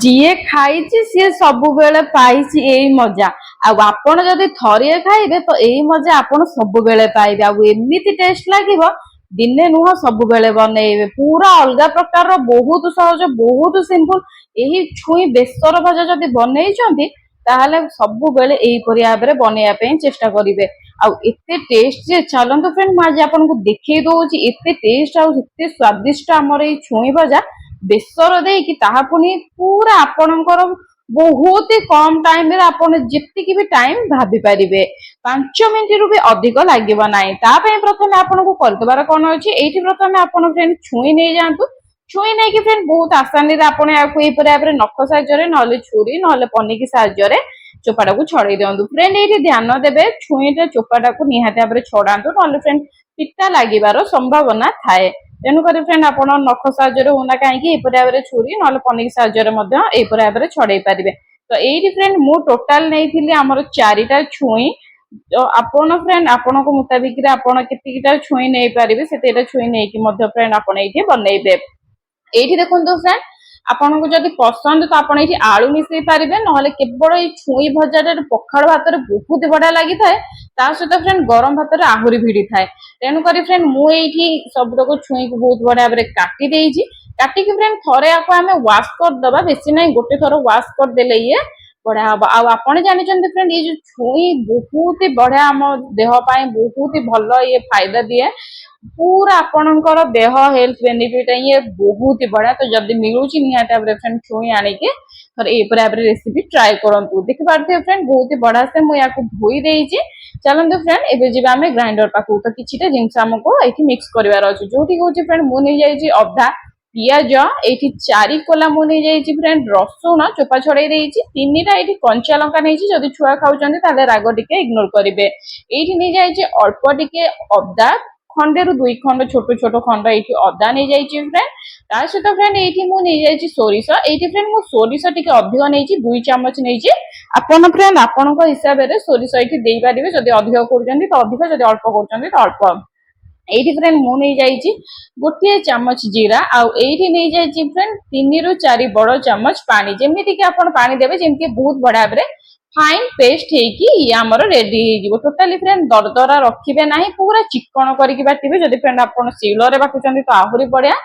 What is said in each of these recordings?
ଯିଏ ଖାଇଛି ସିଏ ସବୁବେଳେ ପାଇଛି ଏଇ ମଜା। ଆଉ ଆପଣ ଯଦି ଥରିଏ ଖାଇବେ ତ ଏଇ ମଜା ଆପଣ ସବୁବେଳେ ପାଇବେ। ଆଉ ଏମିତି ଟେଷ୍ଟ ଲାଗିବ, ଦିନେ ନୁହଁ ସବୁବେଳେ ବନେଇବେ। ପୁରା ଅଲଗା ପ୍ରକାରର, ବହୁତ ସହଜ, ବହୁତ ସିମ୍ପଲ। ଏହି ଛୁଇଁ ବେସର ଭଜା ଯଦି ବନେଇଛନ୍ତି ତାହେଲେ ସବୁବେଳେ ଏଇପରି ଭାବରେ ବନେଇବା ପାଇଁ ଚେଷ୍ଟା କରିବେ। ଆଉ ଏତେ ଟେଷ୍ଟ ଯେ, ଚାଲନ୍ତୁ ଫ୍ରେଣ୍ଡ ମୁଁ ଆଜି ଆପଣଙ୍କୁ ଦେଖେଇ ଦଉଛି ଏତେ ଟେଷ୍ଟ ଆଉ ଏତେ ସ୍ଵାଦିଷ୍ଟ ଆମର ଏଇ ଛୁଇଁ ଭଜା ବେସର ଦେଇକି, ତାହା ପୁଣି ପୁରା ଆପଣଙ୍କର ବହୁତ କମ ଟାଇମରେ ଆପଣ ଯେତିକି ବି ଟାଇମ ଭାବି ପାରିବେ। 5 ମିନିଟରୁ ବି ଅଧିକ ଲାଗିବ ନାହିଁ। ତା ପାଇଁ ପ୍ରଥମେ ଆପଣଙ୍କୁ କରିଦେବାର କଣ ଅଛି, ଏଇଠି ପ୍ରଥମେ ଆପଣ ଫ୍ରେଣ୍ଡ ଛୁଇଁ ନେଇଯାଆନ୍ତୁ। ଛୁଇଁ ନେଇକି ଫ୍ରେଣ୍ଡ ବହୁତ ଆସାନୀରେ ଆପଣ ଏହାକୁ ଏହିପରି ଭାବରେ ନଖ ସାହାଯ୍ୟରେ, ନହେଲେ ଛୁରୀ, ନହେଲେ ପନିକି ସାହାଯ୍ୟରେ ଚୋପାଟାକୁ ଛଡେଇ ଦିଅନ୍ତୁ। ଫ୍ରେଣ୍ଡ ଏଇଠି ଧ୍ୟାନ ଦେବେ, ଛୁଇଁଟା ଚୋପାଟାକୁ ନିହାତି ଭାବରେ ଛଡାନ୍ତୁ, ନହେଲେ ଫ୍ରେଣ୍ଡ ପିତା ଲାଗିବାର ସମ୍ଭାବନା ଥାଏ। ତେଣୁକରି ଫ୍ରେଣ୍ଡ ଆପଣ ନଖ ସାହାଯ୍ୟରେ ହଉନା କାହିଁକି ଏପରି ଭାବରେ ଛୁରୀ ନହେଲେ ପନିକି ସାହାଯ୍ୟରେ ମଧ୍ୟ ଏପରି ଭାବରେ ଛଡେଇ ପାରିବେ। ତ ଏଇଠି ଫ୍ରେଣ୍ଡ ମୁଁ ଟୋଟାଲ ନେଇଥିଲି ଆମର 4ଟା ଛୁଇଁ। ତ ଆପଣ ଫ୍ରେଣ୍ଡ ଆପଣଙ୍କ ମୁତାବିକରେ ଆପଣ କେତିକିଟା ଛୁଇଁ ନେଇପାରିବେ ସେତିକିଟା ଛୁଇଁ ନେଇକି ମଧ୍ୟ ଫ୍ରେଣ୍ଡ ଆପଣ ଏଇଠି ବନେଇବେ। ଏଇଠି ଦେଖନ୍ତୁ ଫ୍ରେଣ୍ଡ, ଆପଣଙ୍କୁ ଯଦି ପସନ୍ଦ ତ ଆପଣ ଏଇଠି ଆଳୁ ମିଶେଇ ପାରିବେ, ନହେଲେ କେବଳ ଏଇ ଛୁଇଁ ଭଜାଟା ପଖାଳ ଭାତରେ ବହୁତ ବଢିଆ ଲାଗିଥାଏ। ତା ସହିତ ଫ୍ରେଣ୍ଡ ଗରମ ଭାତରେ ଆହୁରି ଭିଡି ଥାଏ। ତେଣୁକରି ଫ୍ରେଣ୍ଡ ମୁଁ ଏଇଠି ସବୁତକ ଛୁଇଁକୁ ବହୁତ ବଢିଆ ଭାବରେ କାଟି ଦେଇଛି। କାଟିକି ଫ୍ରେଣ୍ଡ ଥରେ ଆକୁ ଆମେ ୱାଶ କରିଦବା, ବେଶୀ ନାହିଁ, ଗୋଟେ ଥର ୱାଶ କରିଦେଲେ ଇଏ ବଢିଆ ହବ। ଆଉ ଆପଣ ଜାଣିଛନ୍ତି ଫ୍ରେଣ୍ଡ, ଏଇ ଯୋଉ ଛୁଇଁ ବହୁତ ବଢିଆ ଆମ ଦେହ ପାଇଁ, ବହୁତ ଭଲ ଇଏ ଫାଇଦା ଦିଏ। ପୁରା ଆପଣଙ୍କର ଦେହ ହେଲ୍ଥ ବେନିଫିଟ ଇଏ ବହୁତ ବଢିଆ। ତ ଯଦି ମିଳୁଛି ନିହାତି ଭାବରେ ଫ୍ରେଣ୍ଡ ଛୁଇଁ ଆଣିକି ଥରେ ଏଇପରି ଭାବରେ ରେସିପି ଟ୍ରାଏ କରନ୍ତୁ। ଦେଖିପାରୁଥିବେ ଫ୍ରେଣ୍ଡ ବହୁତ ବଢିଆ ସେ ମୁଁ ୟାକୁ ଧୋଇ ଦେଇଛି। ଚାଲନ୍ତୁ ଫ୍ରେଣ୍ଡ ଏବେ ଯିବା ଆମେ ଗ୍ରାଇଣ୍ଡର ପାଖକୁ। ତ କିଛିଟା ଜିନିଷ ଆମକୁ ଏଇଠି ମିକ୍ସ କରିବାର ଅଛି। ଯୋଉଠି କହୁଛି ଫ୍ରେଣ୍ଡ ମୁଁ ନେଇଯାଇଛି ଅଦା, ପିଆଜ, ଏଇଠି 4 କୋଲା ମୁଁ ନେଇଯାଇଛି ଫ୍ରେଣ୍ଡ ରସୁଣ ଚୋପା ଛଡେଇ ଦେଇଛି। 3ଟା ଏଇଠି କଞ୍ଚା ଲଙ୍କା ନେଇଛି, ଯଦି ଛୁଆ ଖାଉଛନ୍ତି ତାହେଲେ ରାଗ ଟିକେ ଇଗ୍ନୋର କରିବେ। ଏଇଠି ନେଇଯାଇଛି ଅଳ୍ପ ଟିକେ ଅଦା, ଖଣ୍ଡେରୁ 2 ଖଣ୍ଡ ଛୋଟ ଛୋଟ ଖଣ୍ଡ ଏଇଠି ଅଦା ନେଇଯାଇଛି ଫ୍ରେଣ୍ଡ। ତା ସହିତ ଫ୍ରେଣ୍ଡ ଏଇଠି ମୁଁ ନେଇଯାଇଛି ସୋରିଷ। ଏଇଠି ଫ୍ରେଣ୍ଡ ମୁଁ ସୋରିଷ ଟିକେ ଅଧିକ ନେଇଛି, 2 ଚାମଚ ନେଇଛି। ଆପଣ ଫ୍ରେଣ୍ଡ ଆପଣଙ୍କ ହିସାବରେ ସୋରିଷ ଏଇଠି ଦେଇପାରିବେ, ଯଦି ଅଧିକ କରୁଛନ୍ତି ତ ଅଧିକ, ଯଦି ଅଳ୍ପ କରୁଛନ୍ତି ତ ଅଳ୍ପ। ଏଇଠି ଫ୍ରେଣ୍ଡ ମୁଁ ନେଇଯାଇଛି 1 ଚାମଚ ଜିରା, ଆଉ ଏଇଠି ନେଇଯାଇଛି ଫ୍ରେଣ୍ଡ 3ରୁ 4 ବଡ ଚାମଚ ପାଣି। ଯେମିତି କି ଆପଣ ପାଣି ଦେବେ ଯେମିତି ବହୁତ ବଢିଆ ଭାବରେ फाइन पेस्ट ହେଇକି ଆମର ରେଡି ହେଇଯିବ। ଟୋଟାଲି ଫ୍ରେଣ୍ଡ ଦରଦରା ରଖିବେ ନାହିଁ, ପୁରା ଚିକଣ କରିକି ବାଟିବେ। ଯଦି ଫ୍ରେଣ୍ଡ ଆପଣ ଶିଳରେ ବାଟୁଛନ୍ତି ତ ଆହୁରି ବଢିଆ,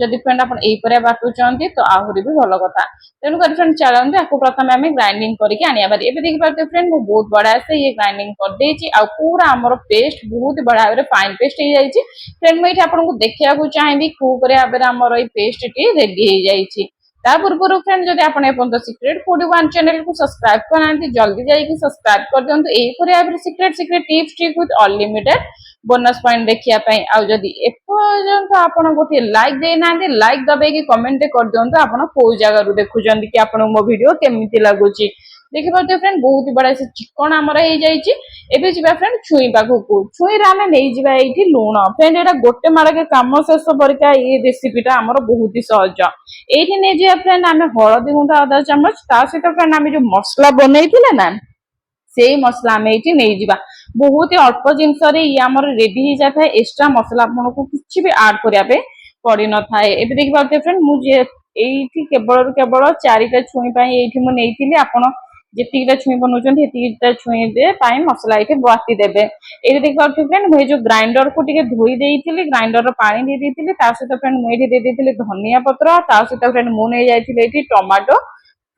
ଯଦି ଫ୍ରେଣ୍ଡ ଆପଣ ଏଇପରି ବାଟୁଛନ୍ତି ତ ଆହୁରି ବି ଭଲ କଥା। ତେଣୁକରି ଫ୍ରେଣ୍ଡ ଚାଲନ୍ତୁ ଆକୁ ପ୍ରଥମେ ଆମେ ଗ୍ରାଇଣ୍ଡିଙ୍ଗ କରିକି ଆଣିବା ଭାରି। ଏବେ ଦେଖିପାରୁଥିବେ ଫ୍ରେଣ୍ଡ ମୁଁ ବହୁତ ବଢିଆ ସେ ଇଏ ଗ୍ରାଇଣ୍ଡିଙ୍ଗ କରିଦେଇଛି, ଆଉ ପୁରା ଆମର ପେଷ୍ଟ ବହୁତ ବଢିଆ ଭାବରେ फाइन पेस्ट ହେଇଯାଇଛି। ଫ୍ରେଣ୍ଡ ମୁଁ ଏଇଠି ଆପଣଙ୍କୁ ଦେଖିବାକୁ ଚାହିଁବି କୋଉ ପରି ଭାବରେ ଆମର ଏଇ ପେଷ୍ଟଟି ରେଡି ହେଇଯାଇଛି। ତା ପୂର୍ବରୁ ଫ୍ରେଣ୍ଡ ଯଦି ଆପଣ ଏପର୍ଯ୍ୟନ୍ତ ସିକ୍ରେଟ ଫୁଡ ୱାନ୍ ଚ୍ୟାନେଲକୁ ସବସ୍କ୍ରାଇବ କରିନାହାନ୍ତି ଜଲ୍ଦି ଯାଇକି ସବସ୍କ୍ରାଇବ କରିଦିଅନ୍ତୁ, ଏଇପରି ଭାବରେ secret secret tips trick with unlimited bonus point ଦେଖିବା ପାଇଁ। ଆଉ ଯଦି ଏପର୍ଯ୍ୟନ୍ତ ଆପଣ ଗୋଟିଏ ଲାଇକ୍ ଦେଇନାହାନ୍ତି, ଲାଇକ୍ ଦବେଇକି କମେଣ୍ଟ କରିଦିଅନ୍ତୁ ଆପଣ କୋଉ ଜାଗାରୁ ଦେଖୁଛନ୍ତି, କି ଆପଣଙ୍କୁ ମୋ ଭିଡିଓ କେମିତି ଲାଗୁଛି। ଦେଖିପାରୁଥିବେ ଫ୍ରେଣ୍ଡ ବହୁତ ବଢିଆ ସେ ଚିକଣ ଆମର ହେଇଯାଇଛି। ଏବେ ଯିବା ଫ୍ରେଣ୍ଡ ଛୁଇଁ ପାଖକୁ। ଛୁଇଁରେ ଆମେ ନେଇଯିବା ଏଇଠି ଲୁଣ। ଫ୍ରେଣ୍ଡ ଏଇଟା ଗୋଟେ ମାଳକେ କାମ ଶେଷ ପରିକା ଏଇ ରେସିପିଟା ଆମର ବହୁତ ହି ସହଜ। ଏଇଠି ନେଇଯିବା ଫ୍ରେଣ୍ଡ ଆମେ ହଳଦୀ ଗୁଣ୍ଡ 1/2 ଚାମଚ, ତା ସହିତ ଫ୍ରେଣ୍ଡ ଆମେ ଯୋଉ ମସଲା ବନେଇଥିଲେ ନା ସେଇ ମସଲା ଆମେ ଏଇଠି ନେଇଯିବା। ବହୁତ ଅଳ୍ପ ଜିନିଷରେ ଇଏ ଆମର ରେଡି ହେଇଯାଇଥାଏ, ଏକ୍ସଟ୍ରା ମସଲା ଆପଣଙ୍କୁ କିଛି ବି ଆଡ କରିବା ପାଇଁ ପଡିନଥାଏ। ଏବେ ଦେଖିପାରୁଥିବେ ଫ୍ରେଣ୍ଡ ମୁଁ ଏଇଠି କେବଳରୁ କେବଳ 4ଟା ଛୁଇଁ ପାଇଁ ଏଇଠି ମୁଁ ନେଇଥିଲି। ଆପଣ ଯେତିକିଟା ଛୁଇଁ ବନଉଛନ୍ତି ସେତିକିଟା ଛୁଇଁ ପାଇଁ ମସଲା ଏଇଠି ବାଟି ଦେବେ। ଏଇଠି ଦେଖିପାରୁଥିବେ ଫ୍ରେଣ୍ଡ ମୁଁ ଏଇ ଯୋଉ ଗ୍ରାଇଣ୍ଡରକୁ ଟିକେ ଧୋଇ ଦେଇଥିଲି, ଗ୍ରାଇଣ୍ଡରର ପାଣି ଦେଇ ଦେଇଥିଲି। ତା ସହିତ ଫ୍ରେଣ୍ଡ ମୁଁ ଏଇଠି ଦେଇ ଦେଇଥିଲି ଧନିଆ ପତ୍ର, ତା ସହିତ ଫ୍ରେଣ୍ଡ ମୁଁ ନେଇ ଯାଇଥିଲି ଏଇଠି ଟମାଟୋ।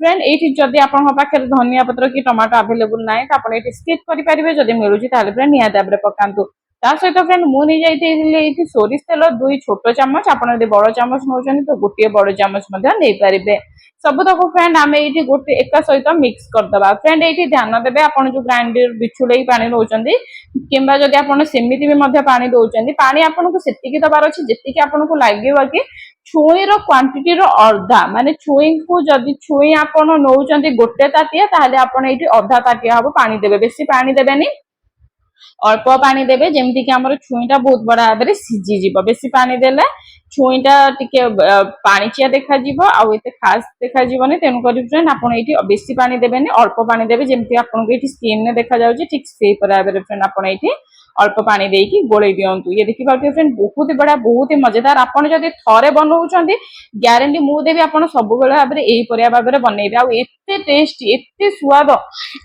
ଫ୍ରେଣ୍ଡ ଏଇଠି ଯଦି ଆପଣଙ୍କ ପାଖରେ ଧନିଆ ପତ୍ର କି ଟମାଟୋ ଆଭେଲେବୁଲ ନାହିଁ ତ ଆପଣ ଏଇଠି ସ୍କିପ୍ କରିପାରିବେ, ଯଦି ମିଳୁଛି ତାହେଲେ ଫ୍ରେଣ୍ଡ ନିହାତି ଭାବରେ ପକାନ୍ତୁ। ତା ସହିତ ଫ୍ରେଣ୍ଡ ମୁଁ ନେଇଯାଇଥିଲି ଏଇଠି ସୋରିଷ ତେଲ 2 ଛୋଟ ଚାମଚ। ଆପଣ ଯଦି ବଡ ଚାମଚ ନଉଛନ୍ତି ତ 1 ବଡ ଚାମଚ ମଧ୍ୟ ନେଇପାରିବେ। ସବୁତକ ଫ୍ରେଣ୍ଡ ଆମେ ଏଇଠି ଗୋଟେ ଏକା ସହିତ ମିକ୍ସ କରିଦବା। ଫ୍ରେଣ୍ଡ ଏଇଠି ଧ୍ୟାନ ଦେବେ, ଆପଣ ଯୋଉ ଗ୍ରାଇଣ୍ଡର ବିଛୁଡେଇ ପାଣି ନଉଛନ୍ତି କିମ୍ବା ଯଦି ଆପଣ ସେମିତି ବି ମଧ୍ୟ ପାଣି ଦଉଛନ୍ତି, ପାଣି ଆପଣଙ୍କୁ ସେତିକି ଦବାର ଅଛି ଯେତିକି ଆପଣଙ୍କୁ ଲାଗିବ କି ଛୁଇଁର କ୍ୱାଣ୍ଟିଟିର ଅଧା। ମାନେ ଛୁଇଁକୁ ଯଦି ଛୁଇଁ ଆପଣ ନଉଛନ୍ତି 1 ତାଟିଆ, ତାହେଲେ ଆପଣ ଏଇଠି ଅଧା ତାଟିଆ ହବ ପାଣି ଦେବେ। ବେଶୀ ପାଣି ଦେବେନି, ଅଳ୍ପ ପାଣି ଦେବେ, ଯେମିତି କି ଆମର ଛୁଇଁଟା ବହୁତ ବଢିଆ ଭାବରେ ସିଝିଯିବ। ବେଶୀ ପାଣି ଦେଲେ ଛୁଇଁଟା ଟିକେ ପାଣିଚିଆ ଦେଖାଯିବ ଆଉ ଏତେ ଖାସ ଦେଖାଯିବନି। ତେଣୁକରି ଫ୍ରେଣ୍ଡ ଆପଣ ଏଇଠି ବେଶୀ ପାଣି ଦେବେନି, ଅଳ୍ପ ପାଣି ଦେବେ, ଯେମିତି ଆପଣଙ୍କୁ ଏଇଠି ସ୍କିନରେ ଦେଖାଯାଉଛି ଠିକ ସେଇପରି ଭାବରେ ଫ୍ରେଣ୍ଡ ଆପଣ ଏଇଠି अल्प पानी देकी गोले दिंतु। ये देखि पाउथिबे फ्रेंड बहुत बड़ा बहुत ही मजेदार। आपण जदि थरे बनौछंती ग्यारंटी मु देबी आपण सब बेले भाबरे एही परिया भाबरे बनैबे। आ एते टेस्टी एते स्वाद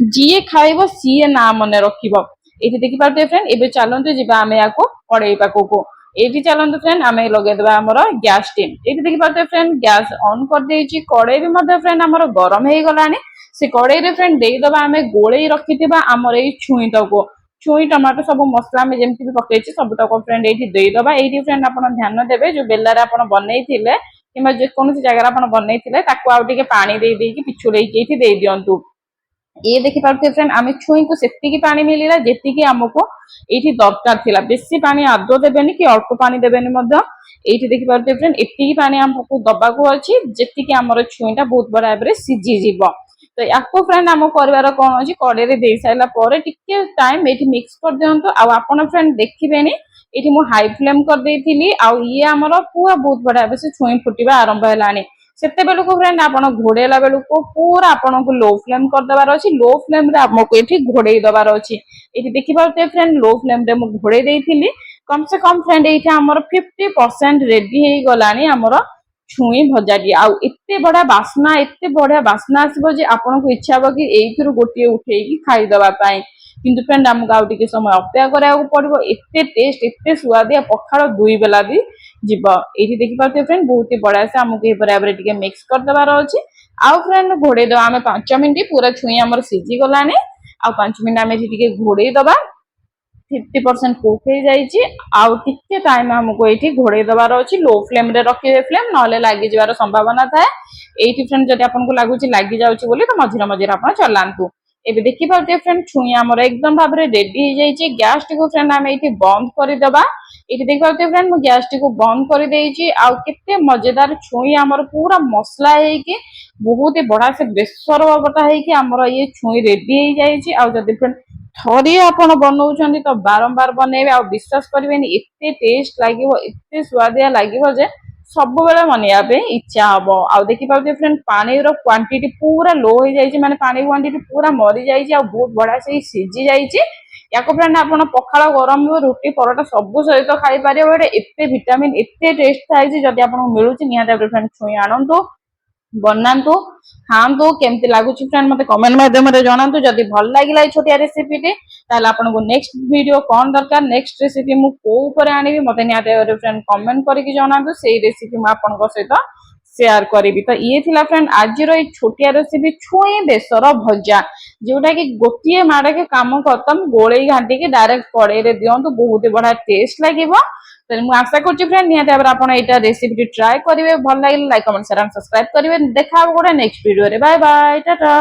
जिए खाइबो सीए ना मने रखिबो। एठी देखि पाउथिबे फ्रेंड एबे चलंतु जिबा आमे याको कड़ाई पाखको। एठी चलंतु फ्रेंड आमे लगे देबा हमर गैस टीम। एठी देखि पाउथिबे फ्रेंड गैस ऑन कर देइची कड़ाई भी मध्य फ्रेंड हमर गरम हे गलानी। से कड़ाई रे फ्रेंड देई दबा आमे गोळेई रखिथिबा हमर एई छुई तको छुई टमाटो सब मसला में जेमती भी पकेछि सब तक फ्रेंड एठी देई दबा। एठी फ्रेंड आपण ध्यान देबे जो बेलारे आपण बनैथिले किबा जे कोनोसी जगह आपण बनैथिले ताको आउ टिके पानी देई देकी पिछुलेकी एठी देई दियंतु। ये देखि पार्थे फ्रेंड आमे छुई को सेतिकी पानी मिलिला जेतिकी हमको एठी दरकार थिला। बेसी पानी आदो देबेनी कि अल्प पानी देबेनी मध्य। एठी देखि पार्थे फ्रेंड एतिकी पानी हमको दबाको अछि जेतिकी हमर छुईटा बहुत बड़ा एबरे सिजी जीवो। तो याको फ्रेंड हम करबार कोन अछि कड़े रे देई साइला परे टिके टाइम एठी मिक्स कर दियंतो। आ आपण फ्रेंड देखिबेनी एठी मु हाई फ्लेम कर देइथिली आ ये हमर पूरा बहुत बड़ा एबे से छुई फुटिबा आरंभ हेलानी। सेते बेलु को फ्रेंड आपण घोड़ेला बेलु को पूरा आपण को लो फ्लेम कर दबार अछि। लो फ्लेम रे हमको एठी घोड़ेई दबार अछि। एठी देखि पाउते फ्रेंड लो फ्लेम रे मु घोड़ेई देइथिली कम से कम फ्रेंड एठी हमर 50% रेडी हे गलानी हमर छुई भजाटी। आ एते बड़ा बास्ना एते बढ़िया बास्ना आसीबो जे आपण को इच्छा हो कि एइथरु गोटिए उठेई खाई दबा पाए। किंतु फ्रेंड हमको आउ टिके समय अपेक्षा करिया पड़िबो। एते टेस्ट एते स्वादिया पखाळ दुई बेला भी जीव। एठी देखि पाते फ्रेंड बहुत ही बढ़िया से हमको ए बराबर टिके मिक्स कर दबार अछि। आउ फ्रेंड घोड़े दबा हमें 5 मिनिट पूरा छुई हमर सिजी गलानी। आउ 5 मिनिट हमें टिके घोड़े दबा 50% कुक हो जाइए। आउ टिके टाइम हमको ये घोड़े दबार अच्छी। लो फ्लेम रे रखिए फ्लेम ना लगी जबार संभावना थाए। ये फ्रेंड जब आपको लगुच लगी जाऊँगी बोली तो मझिरे मझिरे आप चलांतु। एबे देखि पाउते फ्रेंड छुई हमर एकदम भाव में रेडी हो जाइए। गैस टी को फ्रेंड आम ये बंद करदेबा। ये देखि पाउते फ्रेंड मु गैस टी को बंद कर देइची। आउ केते मजेदार छुई हमर पूरा मसला है कि बहुत ही बड़ा से बेसर बाबता है कि हमर ये छुई रेडी हो जाइए। आउ जदि फ्रेंड थरी आपण बनौछंती तो बारंबार बनेबे। आ विश्वास करिवेनी एते टेस्ट लागिवो एते स्वादिया लागिवो जे सब बेले बनिया पे इच्छा हबो। आ देखि पाउते फ्रेंड पानी रो क्वांटिटी पूरा लो हो जाइछि माने पानी क्वांटिटी पूरा मरि जाइछि। आ बहुत बड़ा से सिजी जाइछि। याको फ्रेंड आपण पखाळ गरम रोटी परोटा सब सहित खाई पारिबो। एते विटामिन एते टेस्ट थाइ जे जदि आपण मिलुछि निहाते फ्रेंड छुई आनंतु बनातु खातु केमती लगुच फ्रेंड मत कमेंट माध्यम जनातु। जदि भल लगे छोटिया रेसिपी ताले आपनको नेक्स्ट वीडियो कौन दरकार नेक्स्ट रेसिपी मु को ऊपर आनिबी मते निहाते फ्रेंड कमेंट करके जनातु। सेही रेसिपी मु आपनको सहित शेयर करी। तो ये थिला फ्रेंड आज रो एक छोटिया रेसिपी छुई बेसर भजा जोटा कि गोटिए माड़ के काम खत्म। गोले घाटी के डायरेक्ट कड़े रे दियंतु बहुत बड़ा टेस्ट लागिवो। तो मुझे आशा करुच्ची फ्रेंड निहाती भाव आपण एटा रेसिपी ट्राई करेंगे। भल लगे like comment share and subscribe करेंगे। देखा गोटे नेक्स्ट वीडियो रे। Bye bye Tata.